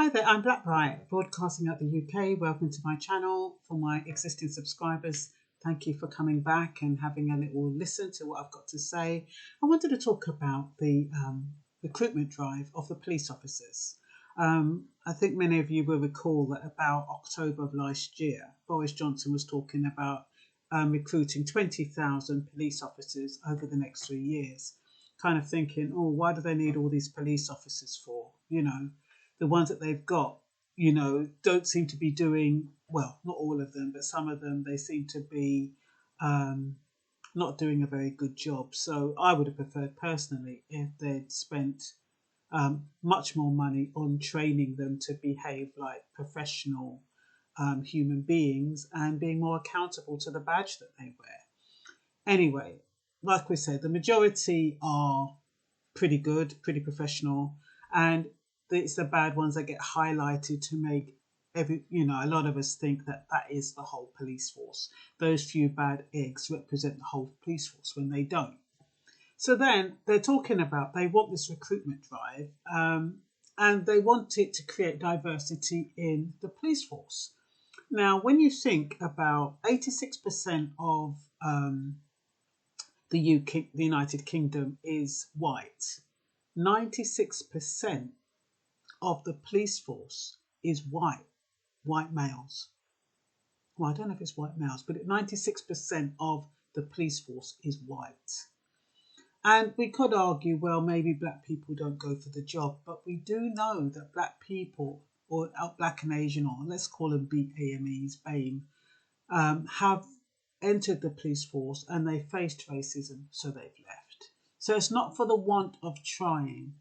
Hi there, I'm Blackbright, broadcasting out the UK. Welcome to my channel. For my existing subscribers, thank you for coming back and having a little listen to what I've got to say. I wanted to talk about the recruitment drive of the police officers. I think many of you will recall that about October of last year, Boris Johnson was talking about recruiting 20,000 police officers over the next 3 years. Kind of thinking, oh, why do they need all these police officers for? You know, the ones that they've got, don't seem to be doing well. Not all of them, but some of them, they seem to be not doing a very good job. So I would have preferred personally if they'd spent much more money on training them to behave like professional human beings and being more accountable to the badge that they wear. Anyway, like we said, the majority are pretty good, pretty professional, and it's the bad ones that get highlighted to make a lot of us think that that is the whole police force. Those few bad eggs represent the whole police force when they don't. So then they're talking about they want this recruitment drive and they want it to create diversity in the police force. Now, when you think about 86% of the United Kingdom is white, 96% of the police force is white males. Well, I don't know if it's white males, but 96% of the police force is white. And we could argue, well, maybe black people don't go for the job, but we do know that black people, or black and Asian, or let's call them BAMEs, have entered the police force and they faced racism, so they've left. So it's not for the want of trying.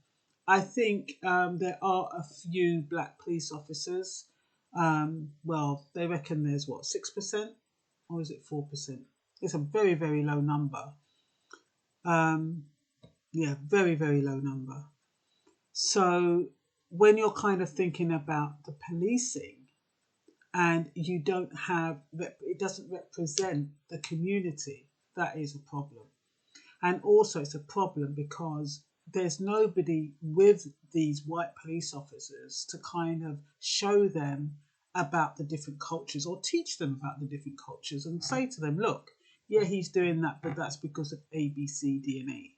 I think there are a few black police officers. Well, they reckon there's 6%, or is it 4%? It's a very, very low number. Yeah, very, very low number. So when you're kind of thinking about the policing and you don't have, it doesn't represent the community, that is a problem. And also it's a problem because there's nobody with these white police officers to kind of show them about the different cultures or teach them about the different cultures and say to them, look, yeah, he's doing that, but that's because of A, B, C, D, and E.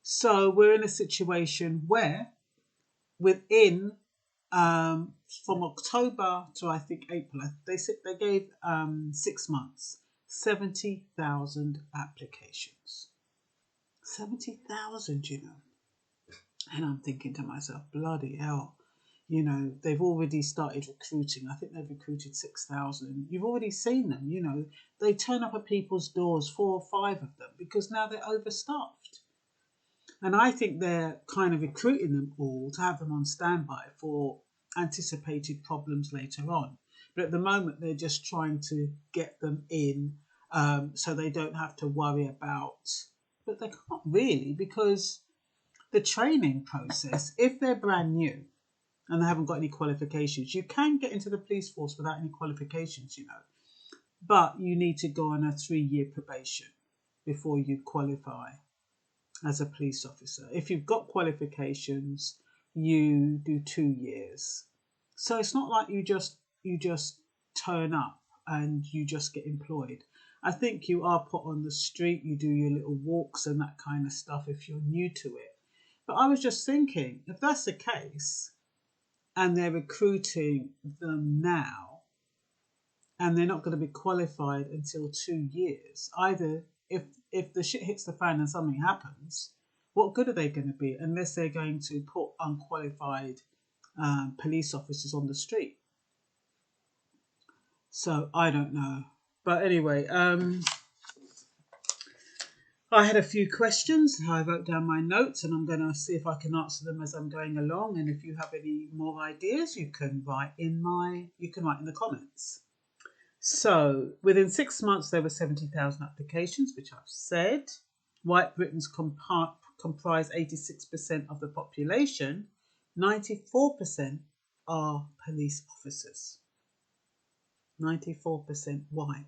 So we're in a situation where within, from October to I think April, they gave 6 months, 70,000 applications. 70,000, And I'm thinking to myself, bloody hell, they've already started recruiting. I think they've recruited 6,000. You've already seen them, they turn up at people's doors, 4 or 5 of them, because now they're overstaffed. And I think they're kind of recruiting them all to have them on standby for anticipated problems later on. But at the moment, they're just trying to get them in so they don't have to worry about, but they can't really, because the training process, if they're brand new and they haven't got any qualifications, you can get into the police force without any qualifications, but you need to go on a 3-year probation before you qualify as a police officer. If you've got qualifications, you do 2 years. So it's not like you just turn up and you just get employed. I think you are put on the street, you do your little walks and that kind of stuff if you're new to it. But I was just thinking, if that's the case, and they're recruiting them now, and they're not going to be qualified until 2 years, either if the shit hits the fan and something happens, what good are they going to be unless they're going to put unqualified police officers on the street? So I don't know. But anyway, I had a few questions. I wrote down my notes and I'm going to see if I can answer them as I'm going along. And if you have any more ideas, you can write in the comments. So within 6 months, there were 70,000 applications, which I've said. White Britons comprise 86% of the population. 94% are police officers. 94% white.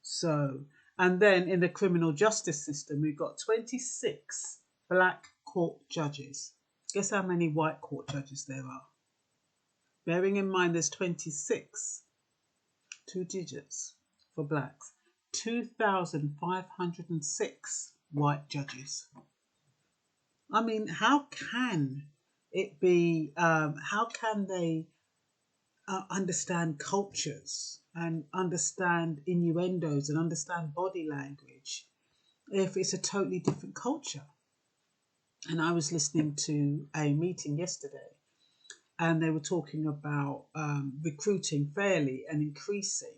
So, and then in the criminal justice system, we've got 26 black court judges. Guess how many white court judges there are? Bearing in mind there's 26, 2 digits for blacks, 2,506 white judges. I mean, how can it be, how can they understand cultures and understand innuendos and understand body language if it's a totally different culture? And I was listening to a meeting yesterday, and they were talking about recruiting fairly and increasing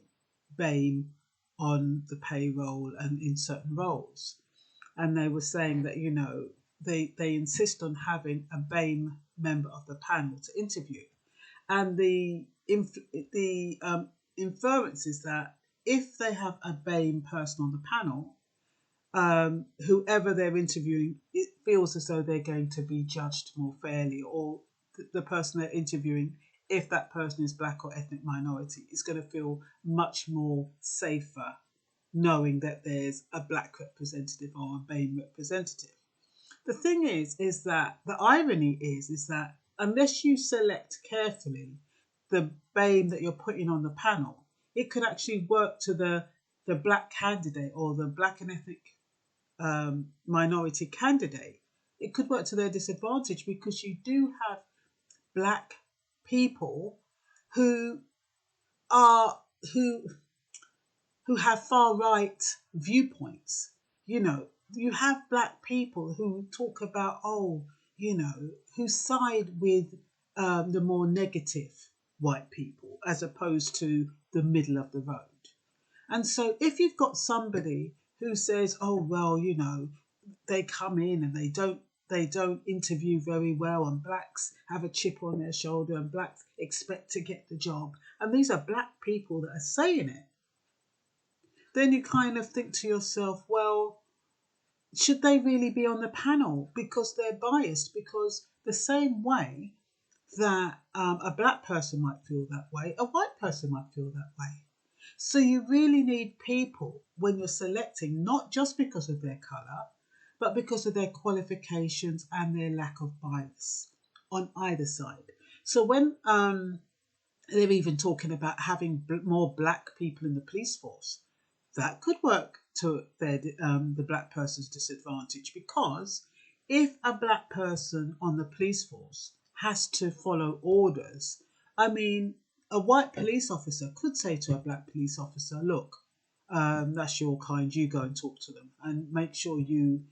BAME on the payroll and in certain roles. And they were saying that, they insist on having a BAME member of the panel to interview. And the inference is that if they have a BAME person on the panel, whoever they're interviewing, it feels as though they're going to be judged more fairly, or the person they're interviewing, if that person is black or ethnic minority, is going to feel much more safer knowing that there's a black representative or a BAME representative. The thing is that the irony is that unless you select carefully the BAME that you're putting on the panel, it could actually work to the black candidate or the black and ethnic minority candidate. It could work to their disadvantage, because you do have black people who have far right viewpoints. You have black people who talk about, who side with the more negative white people as opposed to the middle of the road. And so if you've got somebody who says, oh, well, they come in and they don't interview very well, and blacks have a chip on their shoulder and blacks expect to get the job, and these are black people that are saying it, then you kind of think to yourself, well, should they really be on the panel? Because they're biased, because the same way that a black person might feel that way, a white person might feel that way. So you really need people when you're selecting, not just because of their colour, but because of their qualifications and their lack of bias on either side. So when they're even talking about having more black people in the police force, that could work to the black person's disadvantage, because if a black person on the police force has to follow orders, I mean, a white police officer could say to a black police officer, look, that's your kind, you go and talk to them and make sure you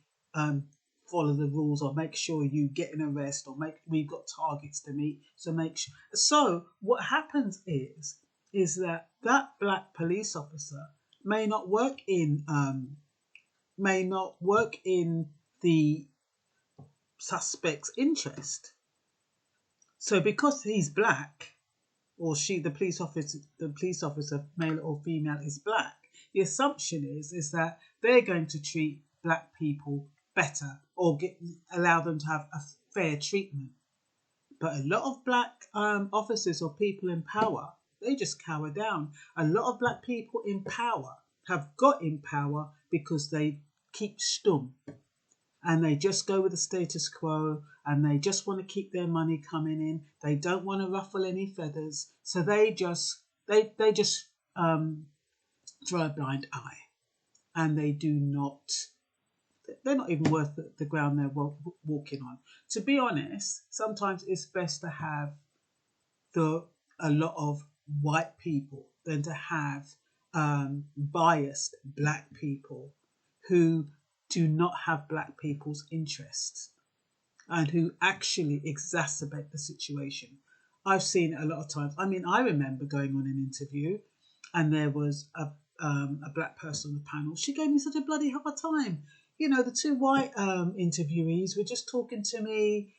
follow the rules, or make sure you get an arrest, or we've got targets to meet, so make sure. So what happens is that black police officer may not work in the suspect's interest. So because he's black, or the police officer, male or female, is black, the assumption is that they're going to treat black people better, or allow them to have a fair treatment. But a lot of black officers or people in power, they just cower down. A lot of black people in power have got in power because they keep stum, and they just go with the status quo, and they just want to keep their money coming in. They don't want to ruffle any feathers, so they just throw a blind eye, and they're not even worth the ground they're walking on. To be honest, sometimes it's best to have a lot of white people than to have biased black people who do not have black people's interests and who actually exacerbate the situation. I've seen it a lot of times. I mean, I remember going on an interview and there was a black person on the panel. She gave me such a bloody hard time. The two white interviewees were just talking to me,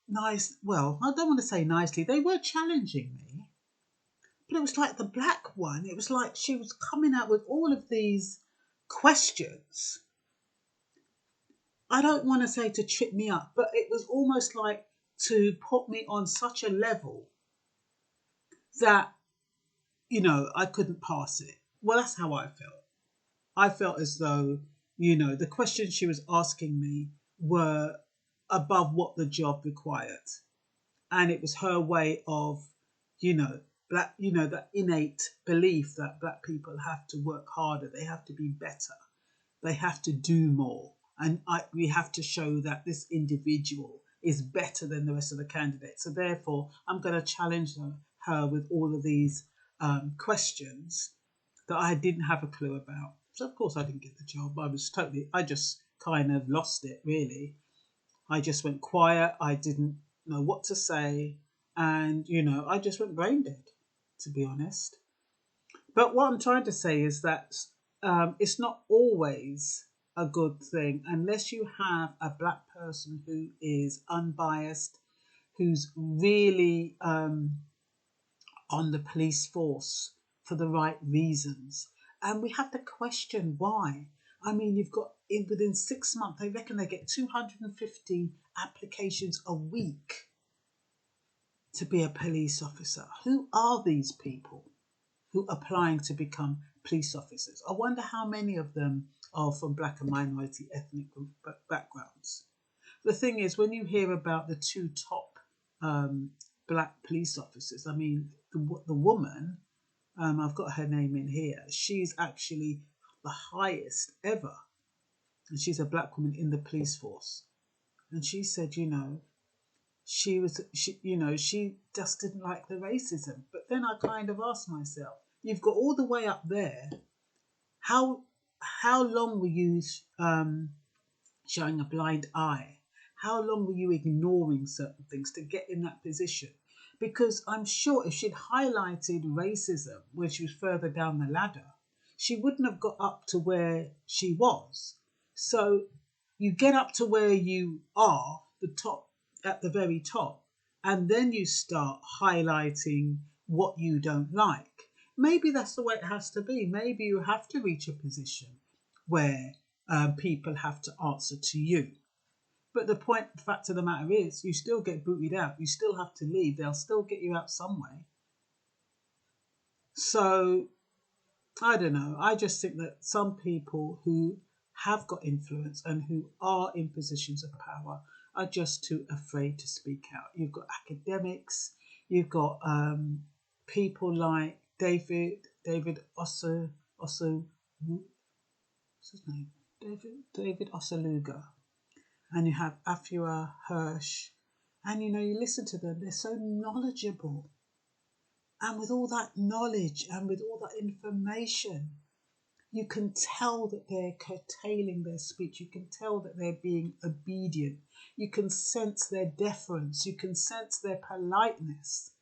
nice. Well, I don't want to say nicely. They were challenging me. But it was like the black one, it was like she was coming out with all of these questions. I don't want to say to trip me up, but it was almost like to put me on such a level that, I couldn't pass it. Well, that's how I felt. I felt as though, the questions she was asking me were above what the job required. And it was her way of, you know, that innate belief that black people have to work harder, they have to be better, they have to do more. And we have to show that this individual is better than the rest of the candidates. So therefore, I'm going to challenge her with all of these questions that I didn't have a clue about. So of course I didn't get the job. I just kind of lost it, really. I just went quiet. I didn't know what to say. And, I just went brain dead, to be honest. But what I'm trying to say is that it's not always a good thing unless you have a black person who is unbiased, who's really on the police force for the right reasons. And we have to question why. I mean, you've got within 6 months, they reckon they get 250 applications a week to be a police officer. Who are these people who are applying to become police officers? I wonder how many of them are from black and minority ethnic backgrounds. The thing is, when you hear about the two top black police officers, I mean, the woman, I've got her name in here, she's actually the highest ever. And she's a black woman in the police force. And she said, she just didn't like the racism. But then I kind of asked myself, you've got all the way up there. How long were you showing a blind eye? How long were you ignoring certain things to get in that position? Because I'm sure if she'd highlighted racism when she was further down the ladder, she wouldn't have got up to where she was. So you get up to where you are, at the very top, and then you start highlighting what you don't like. Maybe that's the way it has to be. Maybe you have to reach a position where people have to answer to you. But the fact of the matter is, you still get booted out. You still have to leave. They'll still get you out some way. So, I don't know. I just think that some people who have got influence and who are in positions of power are just too afraid to speak out. You've got academics. You've got people like David Osaluga. What's his name? David Osaluga. And you have Afua Hirsch. And, you listen to them. They're so knowledgeable. And with all that knowledge and with all that information, you can tell that they're curtailing their speech. You can tell that they're being obedient. You can sense their deference. You can sense their politeness.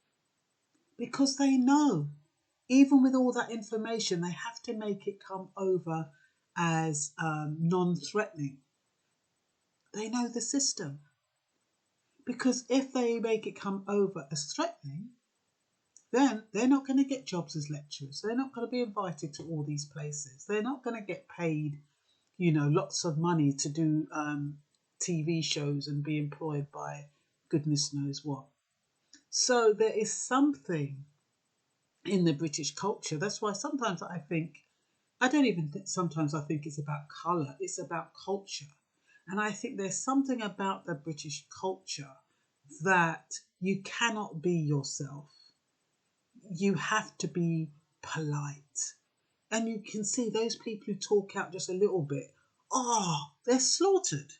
Because they know, even with all that information, they have to make it come over as non-threatening. They know the system. Because if they make it come over as threatening, then they're not going to get jobs as lecturers. They're not going to be invited to all these places. They're not going to get paid, lots of money to do TV shows and be employed by goodness knows what. So there is something in the British culture. That's why sometimes I think it's about colour. It's about culture. And I think there's something about the British culture that you cannot be yourself. You have to be polite. And you can see those people who talk out just a little bit, they're slaughtered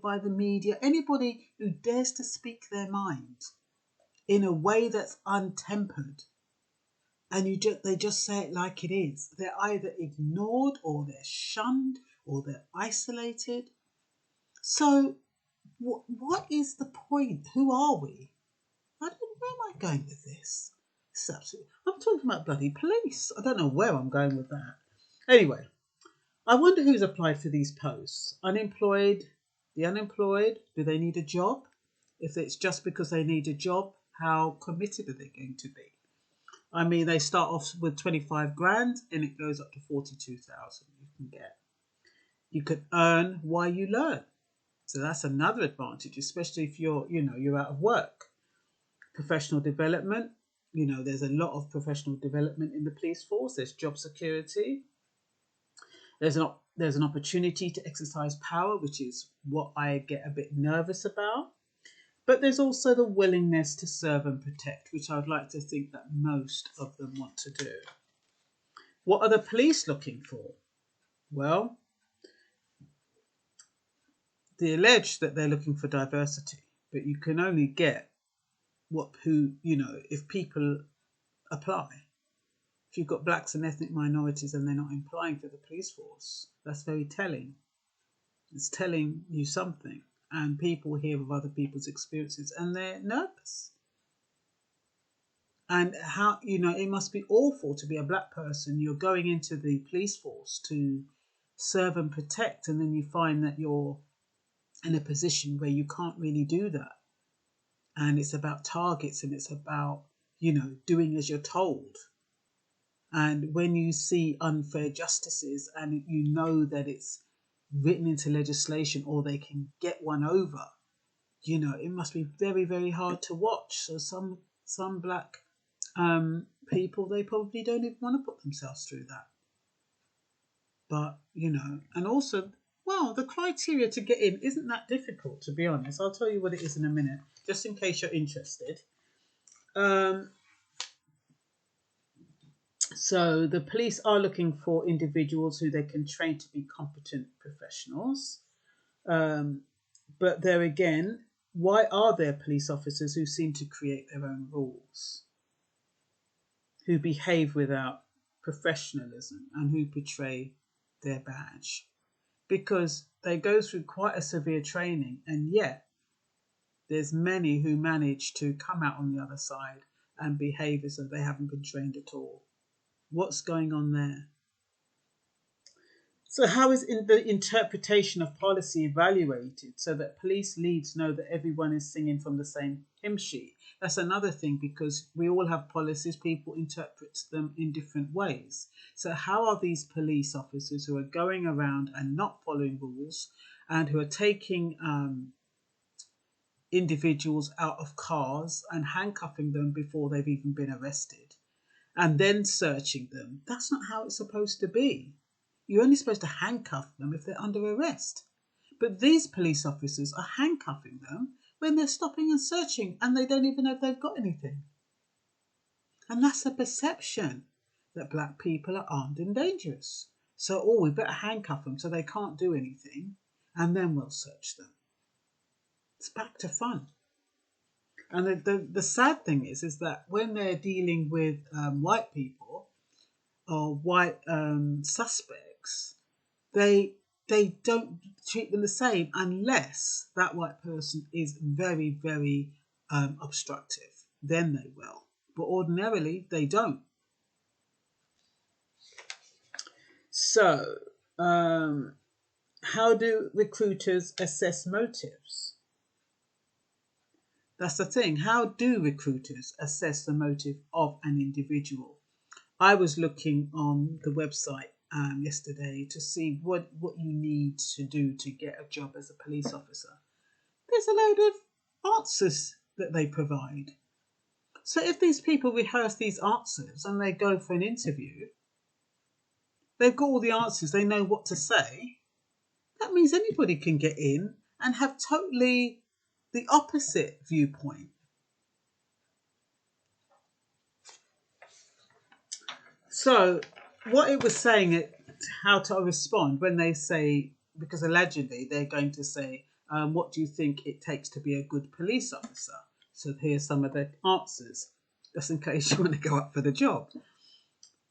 by the media. Anybody who dares to speak their mind in a way that's untempered, and they just say it like it is, they're either ignored or they're shunned or they're isolated. So what is the point? Who are we? Where am I going with this? I'm talking about bloody police. I don't know where I'm going with that. Anyway, I wonder who's applied for these posts. Unemployed, the unemployed, do they need a job? If it's just because they need a job, how committed are they going to be? I mean, they start off with 25 grand and it goes up to 42,000 you can get. You can earn while you learn. So that's another advantage, especially if you're out of work. Professional development. There's a lot of professional development in the police force. There's job security. There's There's an opportunity to exercise power, which is what I get a bit nervous about. But there's also the willingness to serve and protect, which I'd like to think that most of them want to do. What are the police looking for? Well, they allege that they're looking for diversity, but you can only get if people apply. If you've got blacks and ethnic minorities and they're not applying for the police force, that's very telling. It's telling you something. And people hear of other people's experiences and they're nervous. And how, it must be awful to be a black person. You're going into the police force to serve and protect, and then you find that you're in a position where you can't really do that. And it's about targets and it's about, doing as you're told. And when you see unfair justices and you know that it's written into legislation or they can get one over, it must be very, very hard to watch. So some black people, they probably don't even want to put themselves through that. But, and also, well, the criteria to get in isn't that difficult, to be honest. I'll tell you what it is in a minute, just in case you're interested. So the police are looking for individuals who they can train to be competent professionals. But there again, why are there police officers who seem to create their own rules, who behave without professionalism and who betray their badge? Because they go through quite a severe training, and yet there's many who manage to come out on the other side and behave as though they haven't been trained at all. What's going on there? So how is the interpretation of policy evaluated so that police leads know that everyone is singing from the same hymn sheet? That's another thing, because we all have policies, people interpret them in different ways. So how are these police officers who are going around and not following rules and who are taking individuals out of cars and handcuffing them before they've even been arrested and then searching them? That's not how it's supposed to be. You're only supposed to handcuff them if they're under arrest. But these police officers are handcuffing them when they're stopping and searching and they don't even know if they've got anything. And that's a perception that black people are armed and dangerous. So, we better handcuff them so they can't do anything and then we'll search them. It's back to fun. And the sad thing is that when they're dealing with white people or white suspects, they don't treat them the same unless that white person is very, very obstructive. Then they will. But ordinarily, they don't. So, how do recruiters assess motives? That's the thing. How do recruiters assess the motive of an individual? I was looking on the website yesterday to see what you need to do to get a job as a police officer. There's a load of answers that they provide. So if these people rehearse these answers and they go for an interview, they've got all the answers, they know what to say, that means anybody can get in and have totally the opposite viewpoint. So what it was saying, how to respond when they say, because allegedly they're going to say, what do you think it takes to be a good police officer? So here's some of the answers, just in case you want to go up for the job.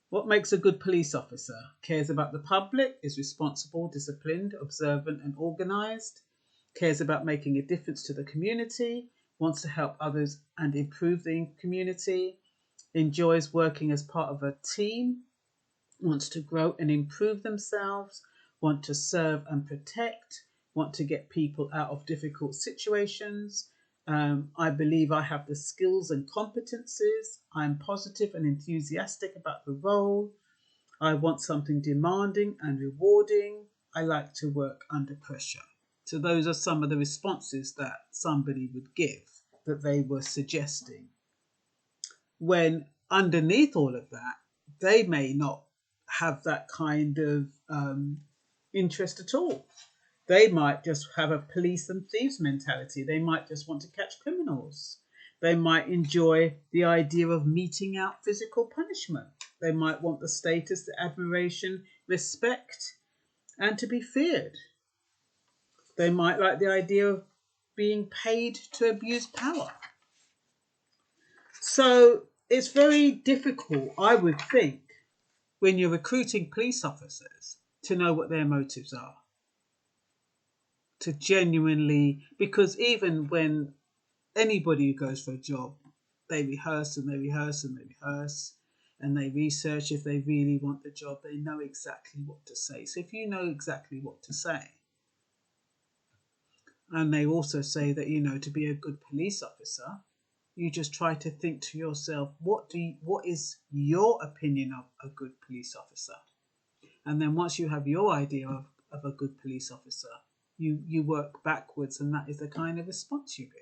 What makes a good police officer? Cares about the public, is responsible, disciplined, observant and organised, cares about making a difference to the community, wants to help others and improve the community, enjoys working as part of a team, wants to grow and improve themselves, want to serve and protect, want to get people out of difficult situations. I believe I have the skills and competencies. I'm positive and enthusiastic about the role. I want something demanding and rewarding. I like to work under pressure. So those are some of the responses that somebody would give that they were suggesting. When underneath all of that, they may not have that kind of interest at all. They might just have a police and thieves mentality. They might just want to catch criminals. They might enjoy the idea of meting out physical punishment. They might want the status, the admiration, respect, and to be feared. They might like the idea of being paid to abuse power. So it's very difficult, I would think, when you're recruiting police officers to know what their motives are. To genuinely, because even when anybody who goes for a job, they rehearse and they rehearse and they rehearse and they research if they really want the job. They know exactly what to say. So if you know exactly what to say, and they also say that, to be a good police officer, you just try to think to yourself, what is your opinion of a good police officer? And then once you have your idea of a good police officer, you work backwards, and that is the kind of response you give.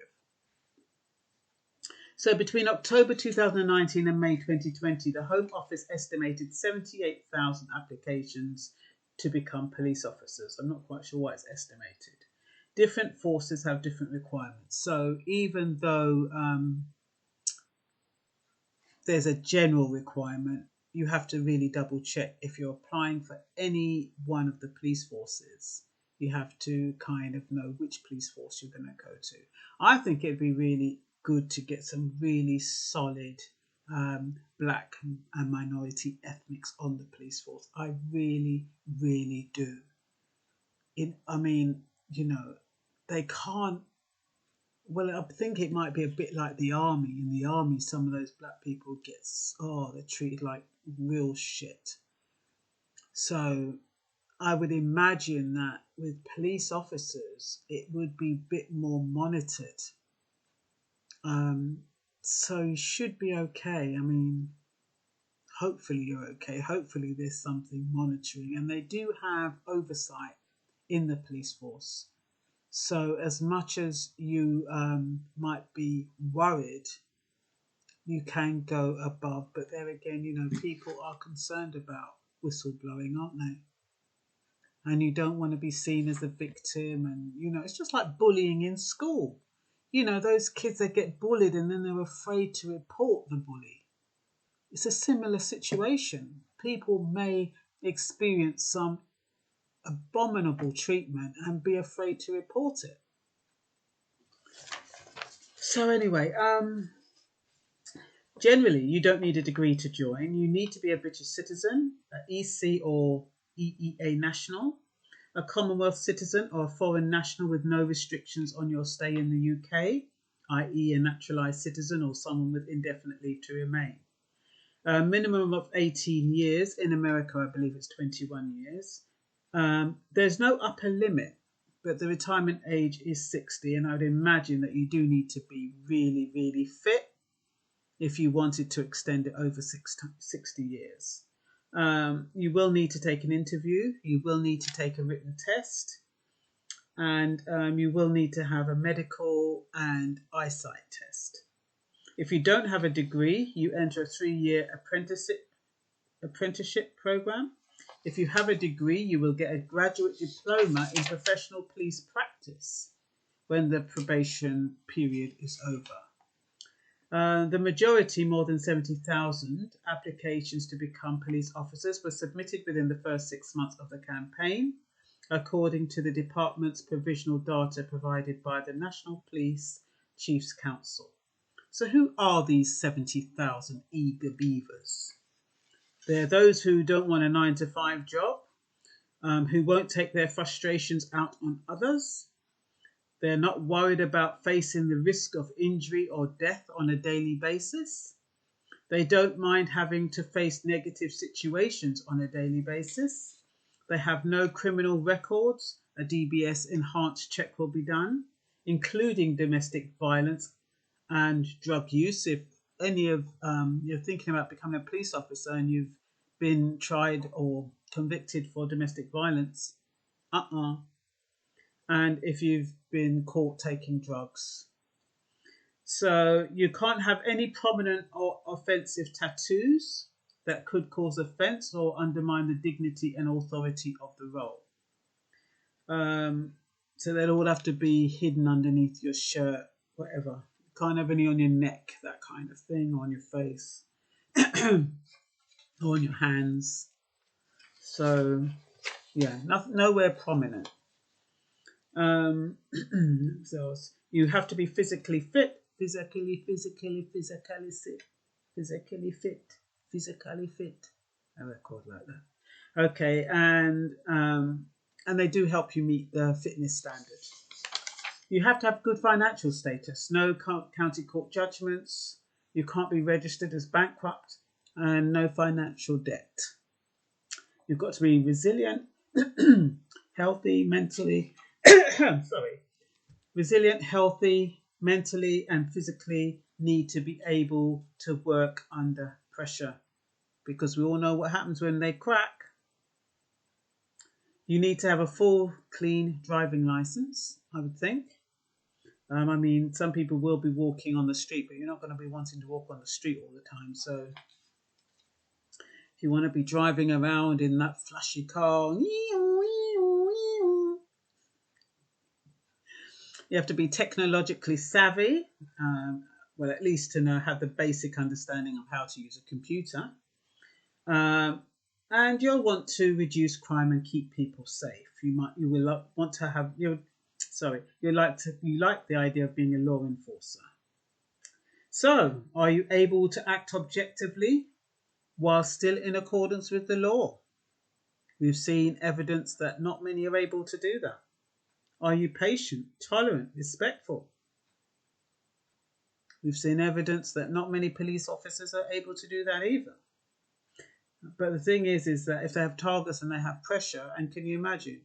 So between October 2019 and May 2020, the Home Office estimated 78,000 applications to become police officers. I'm not quite sure why it's estimated. Different forces have different requirements. So even though there's a general requirement, you have to really double check if you're applying for any one of the police forces. You have to kind of know which police force you're going to go to. I think it'd be really good to get some really solid black and minority ethnics on the police force. I really, really do. They can't. Well, I think it might be a bit like the army. In the army, some of those black people they're treated like real shit. So I would imagine that with police officers, it would be a bit more monitored. So you should be okay. I mean, hopefully you're okay. Hopefully there's something monitoring, and they do have oversight in the police force. So as much as you might be worried, you can go above. But there again, people are concerned about whistleblowing, aren't they? And you don't want to be seen as a victim. And, it's just like bullying in school. Those kids that get bullied and then they're afraid to report the bully. It's a similar situation. People may experience some abominable treatment and be afraid to report it. So anyway, generally, you don't need a degree to join. You need to be a British citizen, an EC or EEA national, a Commonwealth citizen or a foreign national with no restrictions on your stay in the UK, i.e. a naturalised citizen or someone with indefinite leave to remain. A minimum of 18 years. In America, I believe it's 21 years. There's no upper limit, but the retirement age is 60, and I'd imagine that you do need to be really, really fit if you wanted to extend it over 60 years. You will need to take an interview, you will need to take a written test, and you will need to have a medical and eyesight test. If you don't have a degree, you enter a 3-year apprenticeship program. If you have a degree, you will get a graduate diploma in professional police practice when the probation period is over. The majority, more than 70,000 applications to become police officers, were submitted within the first 6 months of the campaign, according to the department's provisional data provided by the National Police Chiefs Council. So who are these 70,000 eager beavers? They're those who don't want a 9-to-5 job, who won't take their frustrations out on others. They're not worried about facing the risk of injury or death on a daily basis. They don't mind having to face negative situations on a daily basis. They have no criminal records. A DBS enhanced check will be done, including domestic violence and drug use. If any of you're thinking about becoming a police officer and you've been tried or convicted for domestic violence, and if you've been caught taking drugs. So you can't have any prominent or offensive tattoos that could cause offence or undermine the dignity and authority of the role. So they'll all have to be hidden underneath your shirt, whatever. Can't have any on your neck, that kind of thing, or on your face, or on your hands. So yeah, nowhere prominent. So you have to be physically fit, physically fit. A record like that. Okay, and they do help you meet the fitness standard. You have to have good financial status, no county court judgments, you can't be registered as bankrupt, and no financial debt. You've got to be resilient, healthy, mentally, resilient, healthy, mentally and physically need to be able to work under pressure, because we all know what happens when they crack. You need to have a full, clean driving license, I would think. I mean, some people will be walking on the street, but you're not going to be wanting to walk on the street all the time. So if you want to be driving around in that flashy car, you have to be technologically savvy, well, at least to have the basic understanding of how to use a computer. And you'll want to reduce crime and keep people safe. You will want to have you like the idea of being a law enforcer. So, are you able to act objectively while still in accordance with the law? We've seen evidence that not many are able to do that. Are you patient, tolerant, respectful? We've seen evidence that not many police officers are able to do that either. But the thing is that if they have targets and they have pressure, and can you imagine,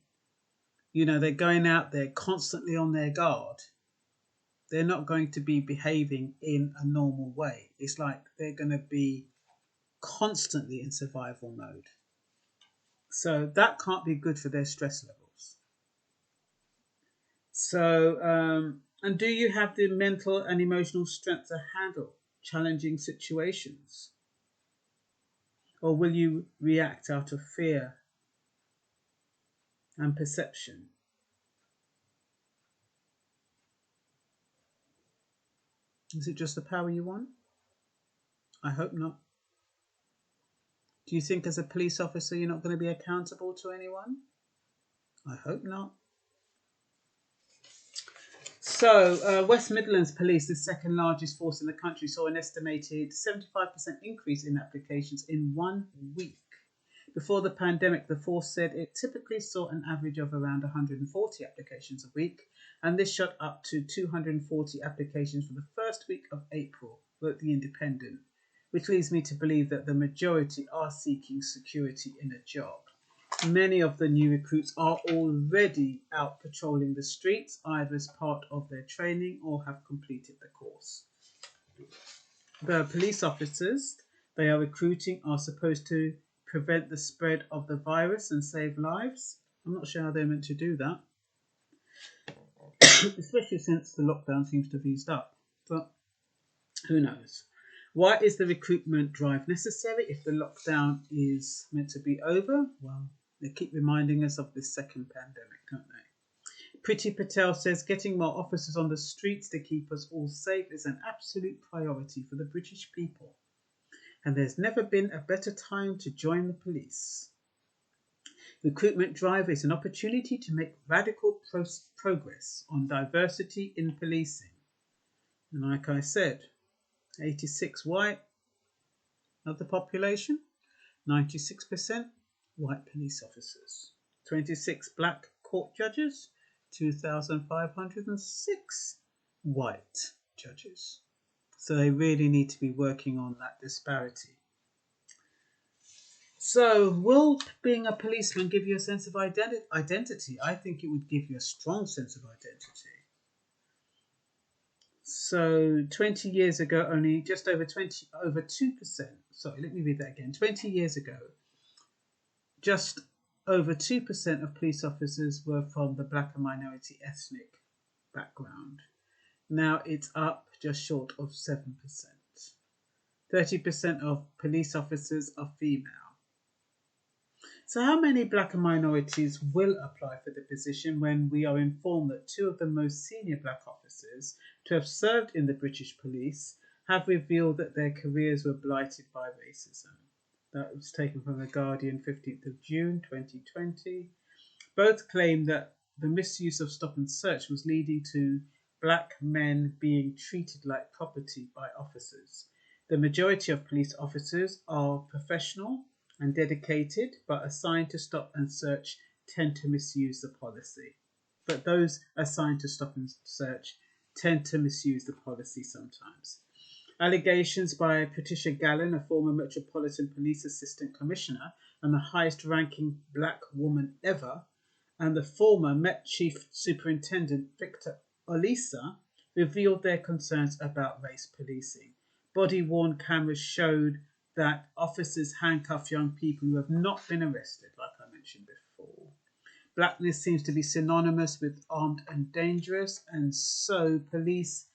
they're going out there constantly on their guard, they're not going to be behaving in a normal way. It's like they're going to be constantly in survival mode. So that can't be good for their stress levels. So, and do you have the mental and emotional strength to handle challenging situations? Or will you react out of fear and perception? Is it just the power you want? I hope not. Do you think as a police officer you're not going to be accountable to anyone? I hope not. So, West Midlands Police, the second largest force in the country, saw an estimated 75% increase in applications in 1 week. Before the pandemic, the force said it typically saw an average of around 140 applications a week, and this shot up to 240 applications for the first week of April, wrote The Independent, which leads me to believe that the majority are seeking security in a job. Many of the new recruits are already out patrolling the streets, either as part of their training or have completed the course. The police officers they are recruiting are supposed to prevent the spread of the virus and save lives. I'm not sure how they're meant to do that, especially since the lockdown seems to have eased up. But who knows? Why is the recruitment drive necessary if the lockdown is meant to be over? Well, they keep reminding us of this second pandemic, don't they? Priti Patel says getting more officers on the streets to keep us all safe is an absolute priority for the British people. And there's never been a better time to join the police. Recruitment drive is an opportunity to make radical progress on diversity in policing. And like I said, 86 white of the population, 96% white police officers, 26 black court judges, 2,506 white judges. So they really need to be working on that disparity. So will being a policeman give you a sense of identity? I think it would give you a strong sense of identity. So 20 years ago, only just over 2%. Sorry, let me read that again. 20 years ago, just over 2% of police officers were from the black and minority ethnic background. Now it's up just short of 7%. 30% of police officers are female. So how many black and minorities will apply for the position when we are informed that two of the most senior black officers to have served in the British police have revealed that their careers were blighted by racism? That was taken from The Guardian, 15th of June 2020. Both claim that the misuse of stop and search was leading to black men being treated like property by officers. The majority of police officers are professional and dedicated, but assigned to stop and search tend to misuse the policy. But those assigned to stop and search tend to misuse the policy sometimes. Allegations by Patricia Gallen, a former Metropolitan Police Assistant Commissioner and the highest ranking black woman ever, and the former Met Chief Superintendent Victor Olisa, revealed their concerns about race policing. Body-worn cameras showed that officers handcuff young people who have not been arrested, like I mentioned before. Blackness seems to be synonymous with armed and dangerous, and so police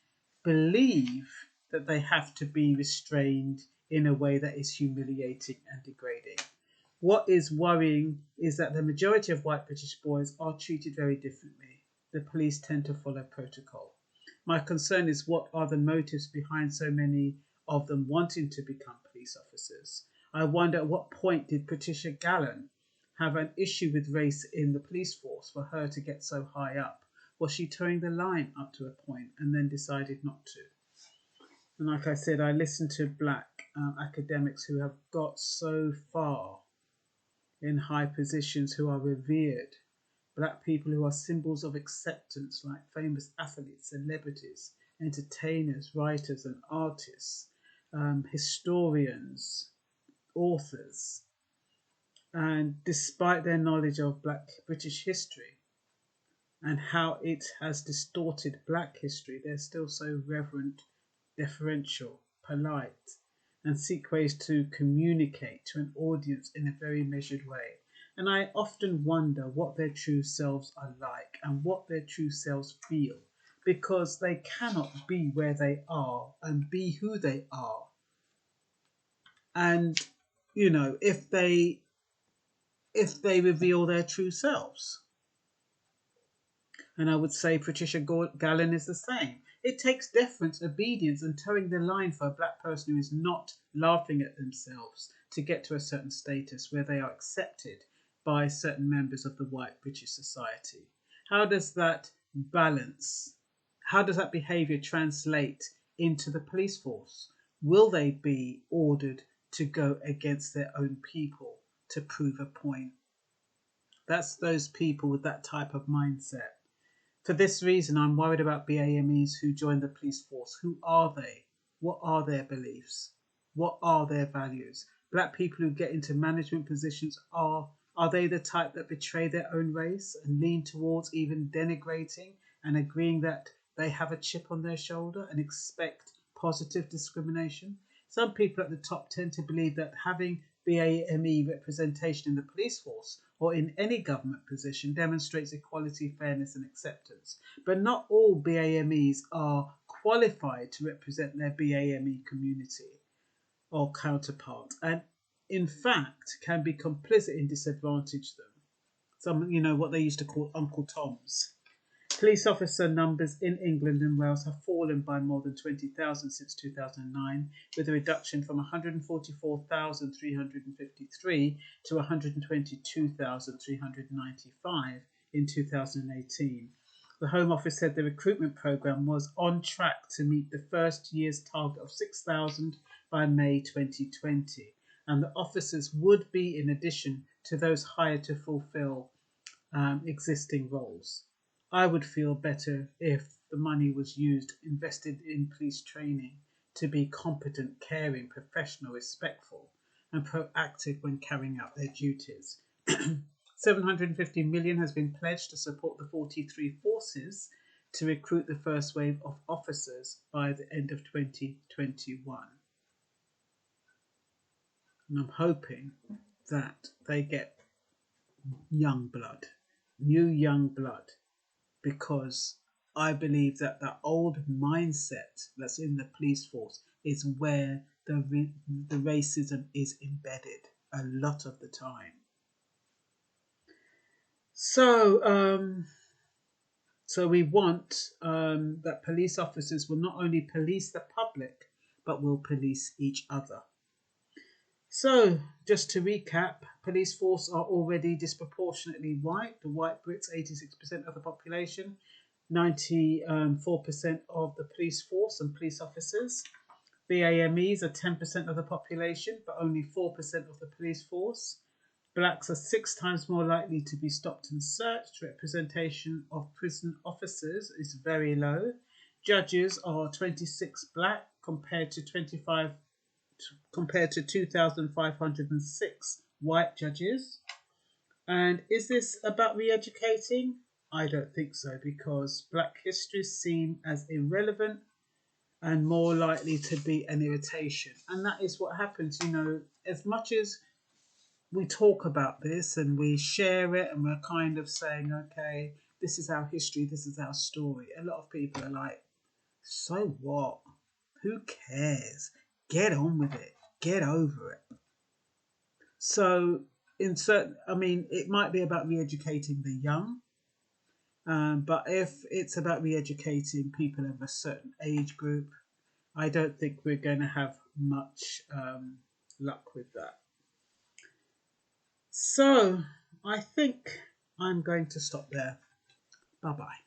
believe that they have to be restrained in a way that is humiliating and degrading. What is worrying is that the majority of white British boys are treated very differently. The police tend to follow protocol. My concern is, what are the motives behind so many of them wanting to become police officers? I wonder, at what point did Patricia Gallen have an issue with race in the police force for her to get so high up? Was she towing the line up to a point and then decided not to? And like I said, I listen to black academics who have got so far in high positions, who are revered, black people who are symbols of acceptance, like famous athletes, celebrities, entertainers, writers and artists, historians, authors. And despite their knowledge of black British history and how it has distorted black history, they're still so reverent, deferential, polite, and seek ways to communicate to an audience in a very measured way. And I often wonder what their true selves are like and what their true selves feel, because they cannot be where they are and be who they are. And, you know, if they reveal their true selves. And I would say Patricia Gallen is the same. It takes deference, obedience, and towing the line for a black person who is not laughing at themselves to get to a certain status where they are accepted by certain members of the white British society. How does that balance, how does that behaviour translate into the police force? Will they be ordered to go against their own people to prove a point? That's those people with that type of mindset. For this reason, I'm worried about BAMEs who join the police force. Who are they? What are their beliefs? What are their values? Black people who get into management positions, are they the type that betray their own race and lean towards even denigrating and agreeing that they have a chip on their shoulder and expect positive discrimination? Some people at the top tend to believe that having BAME representation in the police force or in any government position demonstrates equality, fairness and acceptance. But not all BAMEs are qualified to represent their BAME community or counterpart, and in fact can be complicit in disadvantage them. Some, you know, what they used to call Uncle Toms. Police officer numbers in England and Wales have fallen by more than 20,000 since 2009, with a reduction from 144,353 to 122,395 in 2018. The Home Office said the recruitment programme was on track to meet the first year's target of 6,000 by May 2020, and the officers would be in addition to those hired to fulfil existing roles. I would feel better if the money was invested in police training to be competent, caring, professional, respectful and proactive when carrying out their duties. 750 million has been pledged to support the 43 forces to recruit the first wave of officers by the end of 2021. And I'm hoping that they get young blood, new young blood, because I believe that the old mindset that's in the police force is where the racism is embedded a lot of the time. So, so we want that police officers will not only police the public, but will police each other. So, just to recap, police force are already disproportionately white. The white Brits, 86% of the population, 94% of the police force and police officers. BAMEs are 10% of the population, but only 4% of the police force. Blacks are 6 times more likely to be stopped and searched. Representation of prison officers is very low. Judges are 26 black compared to 2,506 white judges. And is this about re-educating? I don't think so, because black histories seem as irrelevant and more likely to be an irritation. And that is what happens, as much as we talk about this and we share it and we're kind of saying, okay, this is our history, this is our story. A lot of people are like, so what? Who cares? Get on with it. Get over it. So, it might be about re-educating the young, but if it's about re-educating people of a certain age group, I don't think we're going to have much luck with that. So I think I'm going to stop there. Bye bye.